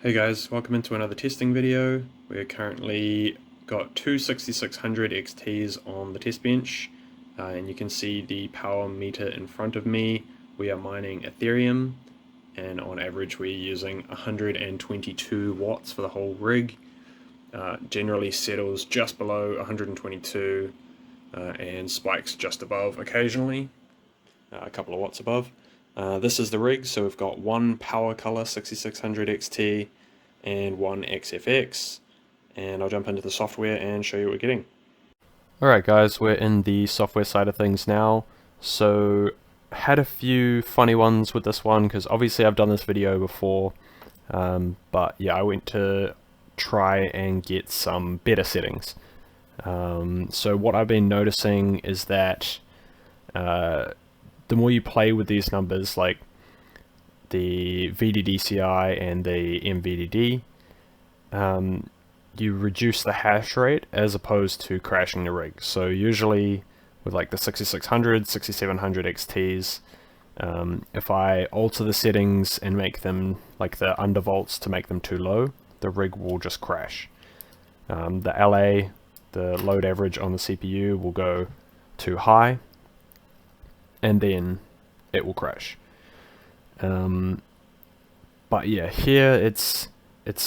Hey guys, welcome into another testing video. We're currently got two 6600 XTs on the test bench, and you can see the power meter in front of me. We are mining Ethereum, and on average we're using 122 watts for the whole rig. Generally settles just below 122 and spikes just above occasionally, a couple of watts above. This is the rig, so we've got one power color 6600 XT and one XFX, and I'll jump into the software and show you what we're getting. Alright guys, we're in the software side of things now. So had a few funny ones with this one because obviously I've done this video before, but yeah, I went to try and get some better settings. So what I've been noticing is that the more you play with these numbers, like the VDDCI and the MVDD, you reduce the hash rate as opposed to crashing the rig. So usually with like the 6600, 6700 XTs, if I alter the settings and make them like the undervolts to make them too low, the rig will just crash. The LA, the load average on the CPU, will go too high, and then it will crash. But yeah, here it's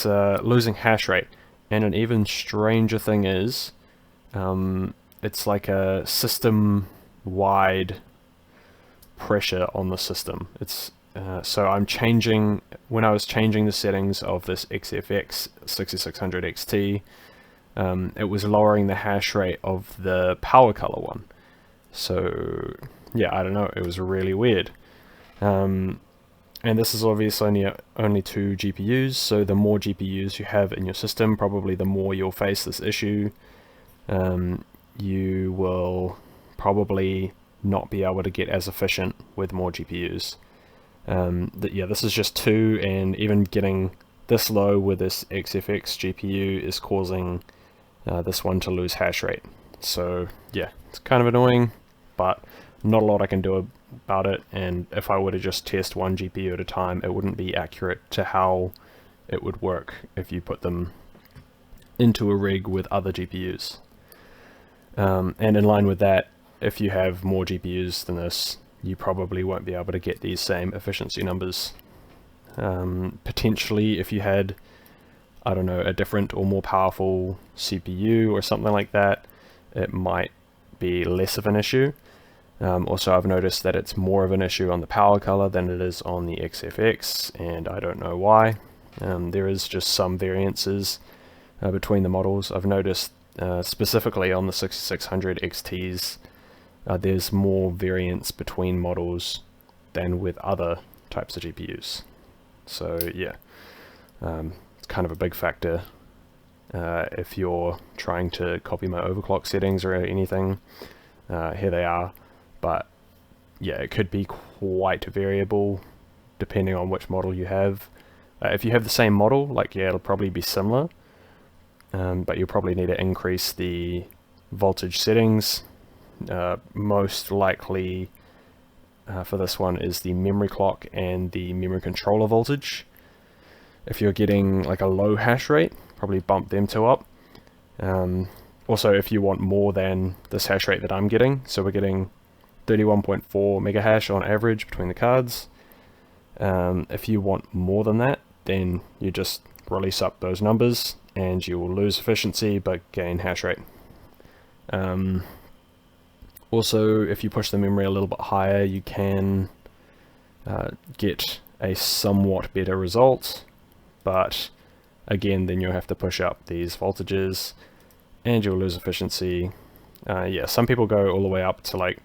losing hash rate, and an even stranger thing is it's like a system-wide pressure on the system. It's so I'm changing, when I was changing the settings of this XFX 6600 XT, it was lowering the hash rate of the power color one. So yeah, I don't know, it was really weird. And this is obviously only two GPUs, so the more GPUs you have in your system, probably the more you'll face this issue. You will probably not be able to get as efficient with more GPUs. Yeah, this is just two, and even getting this low with this XFX GPU is causing this one to lose hash rate. So yeah, it's kind of annoying, but not a lot I can do about it, and if I were to just test one GPU at a time, it wouldn't be accurate to how it would work if you put them into a rig with other GPUs. And in line with that, if you have more GPUs than this, you probably won't be able to get these same efficiency numbers. Potentially, if you had, I don't know, a different or more powerful CPU or something like that, it might be less of an issue. Also, I've noticed that it's more of an issue on the power color than it is on the XFX, and I don't know why. There is just some variances between the models. I've noticed specifically on the 6600 XTs, there's more variance between models than with other types of GPUs. So yeah, it's kind of a big factor if you're trying to copy my overclock settings or anything. Here they are. But yeah, it could be quite variable depending on which model you have. If you have the same model, like yeah, it'll probably be similar, but you'll probably need to increase the voltage settings. Most likely for this one is the memory clock and the memory controller voltage. If you're getting like a low hash rate, probably bump them two up. Also, if you want more than this hash rate that I'm getting, so we're getting 31.4 mega hash on average between the cards. If you want more than that, then you just release up those numbers and you will lose efficiency but gain hash rate. Also, if you push the memory a little bit higher, you can get a somewhat better result, but again, then you'll have to push up these voltages and you'll lose efficiency. Yeah, some people go all the way up to like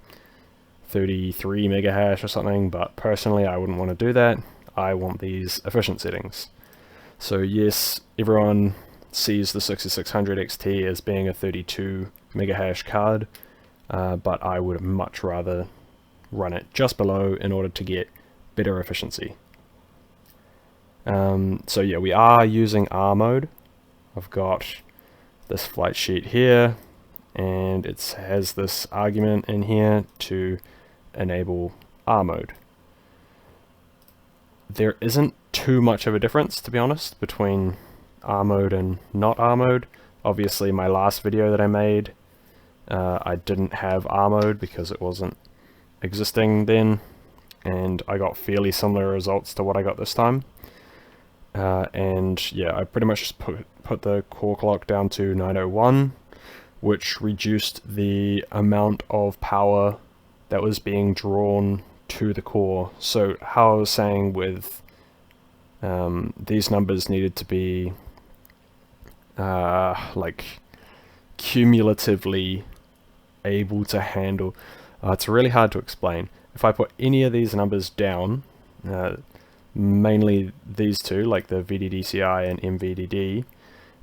33 mega hash or something, but personally I wouldn't want to do that. I want these efficient settings. So yes, everyone sees the 6600 XT as being a 32 mega hash card, but I would much rather run it just below in order to get better efficiency. So yeah, we are using R mode. I've got this flight sheet here, and it has this argument in here to enable R mode. There isn't too much of a difference, to be honest, between R mode and not R mode. Obviously, my last video that I made, I didn't have R mode because it wasn't existing then, and I got fairly similar results to what I got this time. And yeah, I pretty much just put the core clock down to 901, which reduced the amount of power that was being drawn to the core. So how I was saying with these numbers needed to be like cumulatively able to handle. It's really hard to explain. If I put any of these numbers down, mainly these two, like the VDDCI and MVDD,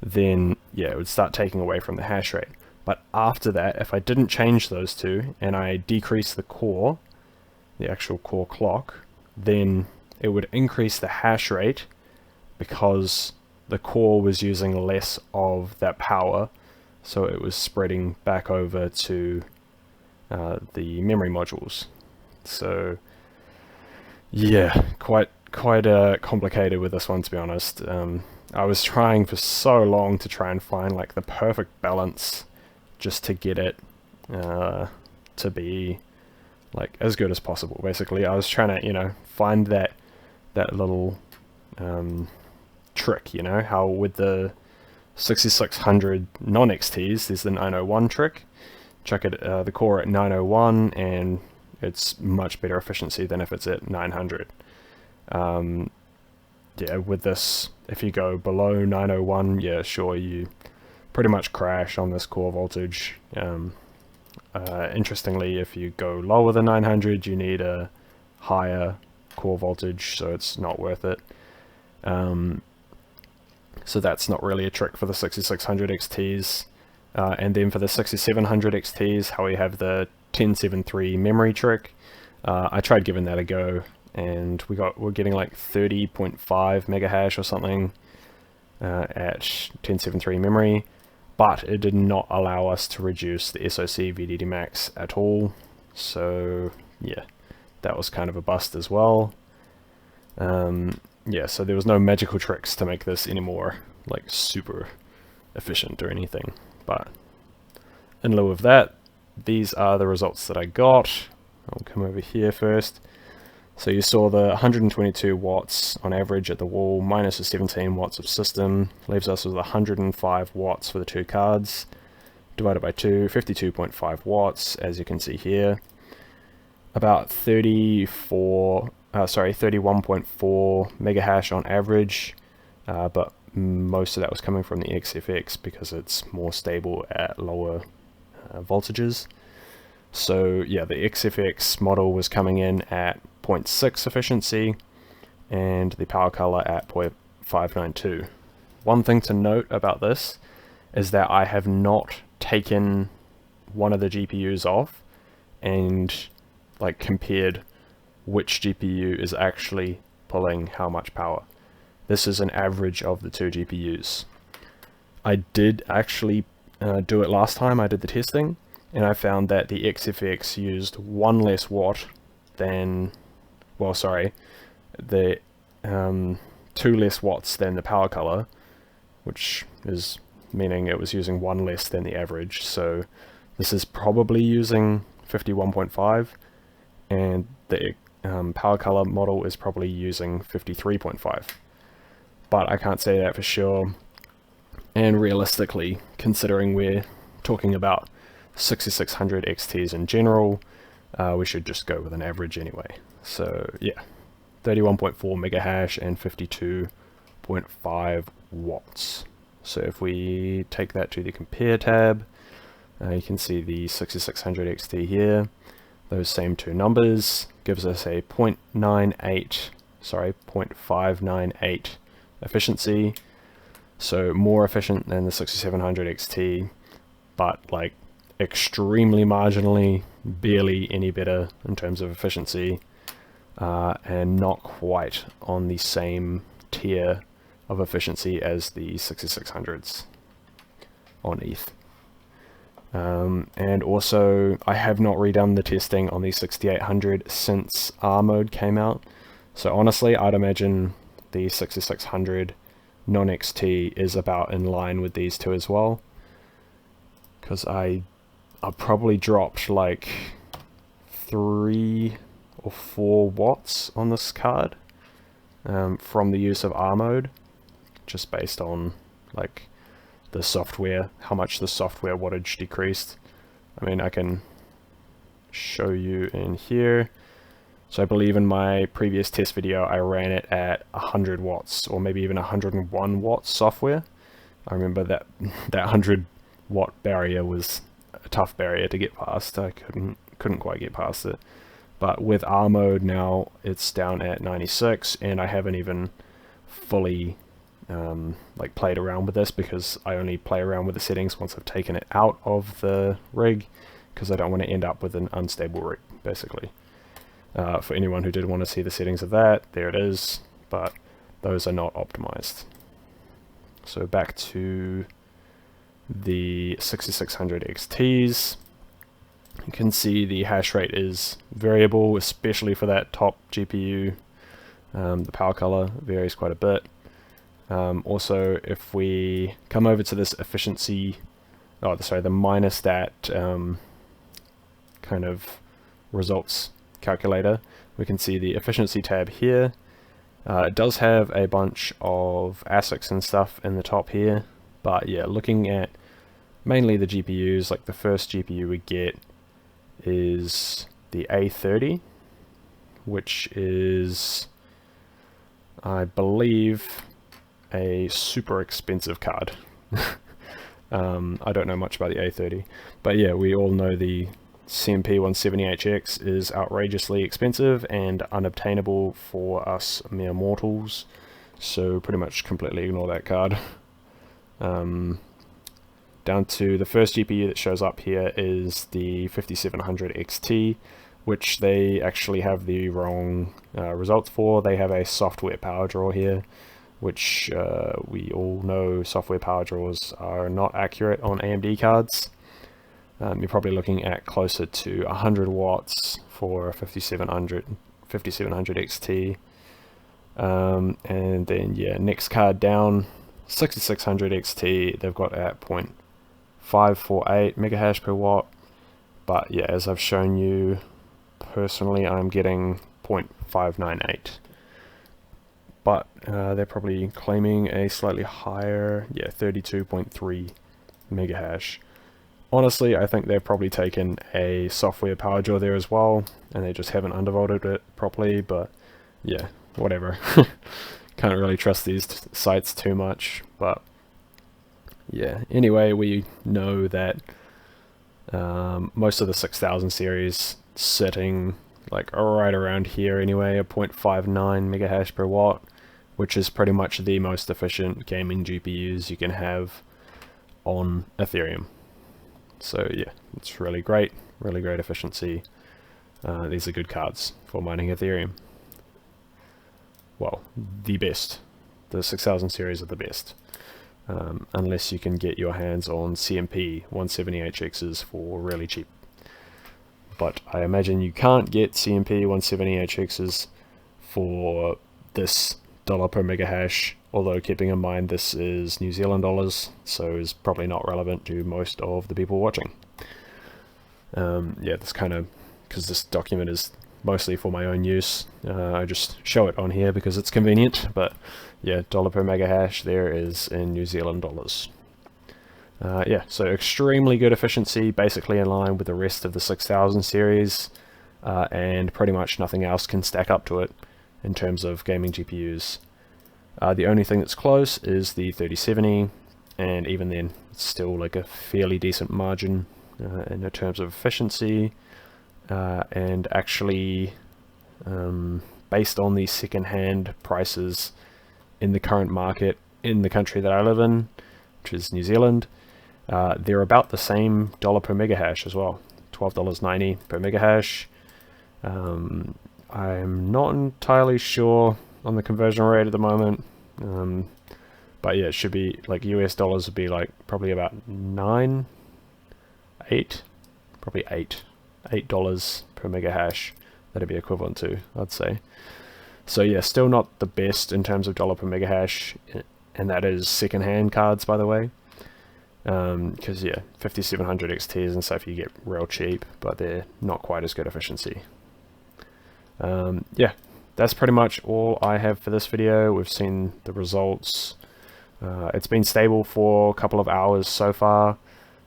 then yeah, it would start taking away from the hash rate. But after that, if I didn't change those two and I decrease the core, the actual core clock, then it would increase the hash rate because the core was using less of that power, so it was spreading back over to the memory modules. So yeah, quite complicated with this one, to be honest. I was trying for so long to try and find like the perfect balance just to get it to be like as good as possible. Basically, I was trying to, you know, find that little trick, you know, how with the 6600 non-XTs, there's the 901 trick. Chuck it the core at 901 and it's much better efficiency than if it's at 900. Yeah, with this, if you go below 901, yeah, sure, you pretty much crash on this core voltage. Interestingly, if you go lower than 900, you need a higher core voltage, so it's not worth it. So that's not really a trick for the 6600 XTs. And then for the 6700 XTs, how we have the 1073 memory trick, I tried giving that a go, and we're getting like 30.5 mega hash or something at 1073 memory, but it did not allow us to reduce the SoC VDD max at all. So yeah, that was kind of a bust as well. Yeah, so there was no magical tricks to make this any more like super efficient or anything. But in lieu of that, these are the results that I got. I'll come over here first. So you saw the 122 watts on average at the wall minus the 17 watts of system leaves us with 105 watts for the two cards. Divided by 2, 52.5 watts, as you can see here. About 31.4 mega hash on average, but most of that was coming from the XFX because it's more stable at lower voltages. So yeah, the XFX model was coming in at 0.6 efficiency and the power color at 0.592. One thing to note about this is that I have not taken one of the GPUs off and like compared which GPU is actually pulling how much power. This is an average of the two GPUs. I did actually do it last time I did the testing, and I found that the XFX used one less watt than, well, sorry, the 2 less watts than the power color, which is meaning it was using one less than the average. So this is probably using 51.5, and the power color model is probably using 53.5. But I can't say that for sure. And realistically, considering we're talking about 6600 XTs in general, we should just go with an average anyway. So yeah, 31.4 mega hash and 52.5 watts. So if we take that to the compare tab, you can see the 6600 XT here. Those same two numbers gives us a 0.598 efficiency. So more efficient than the 6700 XT, but like extremely marginally, barely any better in terms of efficiency, and not quite on the same tier of efficiency as the 6600s on ETH. And also, I have not redone the testing on the 6800 since R mode came out. So honestly, I'd imagine the 6600 non-XT is about in line with these two as well, because I probably dropped like 3 or 4 watts on this card from the use of R mode, just based on like the software, how much the software wattage decreased. I mean, I can show you in here. So I believe in my previous test video I ran it at 100 watts or maybe even 101 watts software. I remember that 100 watt barrier was a tough barrier to get past. I couldn't quite get past it. But with R mode now it's down at 96, and I haven't even fully like played around with this, because I only play around with the settings once I've taken it out of the rig, because I don't want to end up with an unstable rig, basically. For anyone who did want to see the settings of that, there it is, but those are not optimized. So back to the 6600 XTs, you can see the hash rate is variable, especially for that top GPU. The power color varies quite a bit. Also, if we come over to this efficiency, the minus that kind of results calculator, we can see the efficiency tab here. It does have a bunch of ASICs and stuff in the top here, but yeah, looking at mainly the GPUs, like the first GPU we get is the A30, which is, I believe, a super expensive card. I don't know much about the A30, but yeah, we all know the CMP 170HX is outrageously expensive and unobtainable for us mere mortals, so pretty much completely ignore that card. Down to the first GPU that shows up here is the 5700 XT, which they actually have the wrong results for. They have a software power draw here, which we all know software power draws are not accurate on AMD cards. You're probably looking at closer to 100 watts for a 5700 XT. And then yeah, next card down, 6600 XT, they've got at 0.548 megahash per watt. But yeah, as I've shown you, personally I'm getting 0.598. But they're probably claiming a slightly higher, yeah, 32.3 megahash. Honestly, I think they've probably taken a software power draw there as well, and they just haven't undervolted it properly, but yeah, whatever. Can't really trust these sites too much, but yeah. Anyway, we know that most of the 6000 series sitting like right around here anyway, a 0.59 megahash per watt, which is pretty much the most efficient gaming GPUs you can have on Ethereum. So yeah, it's really great efficiency. These are good cards for mining Ethereum. Well, the best. The 6000 series are the best. Unless you can get your hands on CMP 170HXs for really cheap. But I imagine you can't get CMP 170HXs for this dollar per megahash, although keeping in mind this is New Zealand dollars, so is probably not relevant to most of the people watching. Yeah, this kind of, because this document is mostly for my own use, I just show it on here because it's convenient, but yeah, dollar per megahash there is in New Zealand dollars. Yeah, so extremely good efficiency, basically in line with the rest of the 6000 series, and pretty much nothing else can stack up to it in terms of gaming GPUs. The only thing that's close is the 3070, and even then it's still like a fairly decent margin in terms of efficiency, and actually based on the second-hand prices in the current market in the country that I live in, which is New Zealand, they're about the same dollar per megahash as well, $12.90 per megahash. I'm not entirely sure on the conversion rate at the moment, but yeah, it should be like US dollars would be like probably about $8 per megahash. That'd be equivalent to, I'd say. So yeah, still not the best in terms of dollar per mega hash, and that is second-hand cards, by the way. Because yeah, 5700 XTs and stuff you get real cheap, but they're not quite as good efficiency. Yeah, that's pretty much all I have for this video. We've seen the results. It's been stable for a couple of hours so far.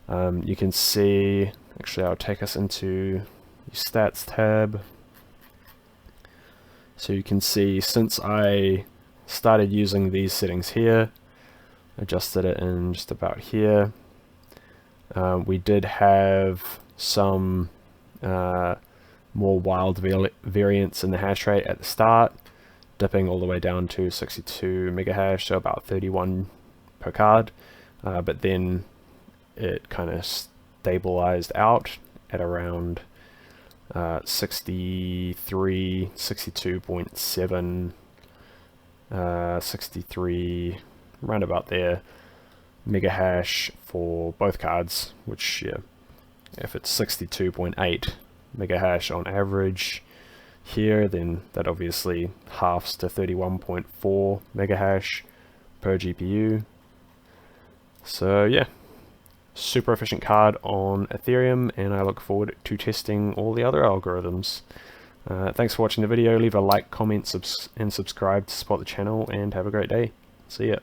You can see, actually I'll take us into the stats tab. So you can see since I started using these settings here, adjusted it in just about here, we did have some more wild variance in the hash rate at the start, dipping all the way down to 62 mega hash, so about 31 per card, but then it kind of stabilized out at around 63, 62.7, 63, around about there, mega hash for both cards, which, yeah, if it's 62.8 mega hash on average here, then that obviously halves to 31.4 mega hash per GPU. So yeah, super efficient card on Ethereum, and I look forward to testing all the other algorithms. Thanks for watching the video. Leave a like, comment, and subscribe to support the channel, and have a great day. See ya.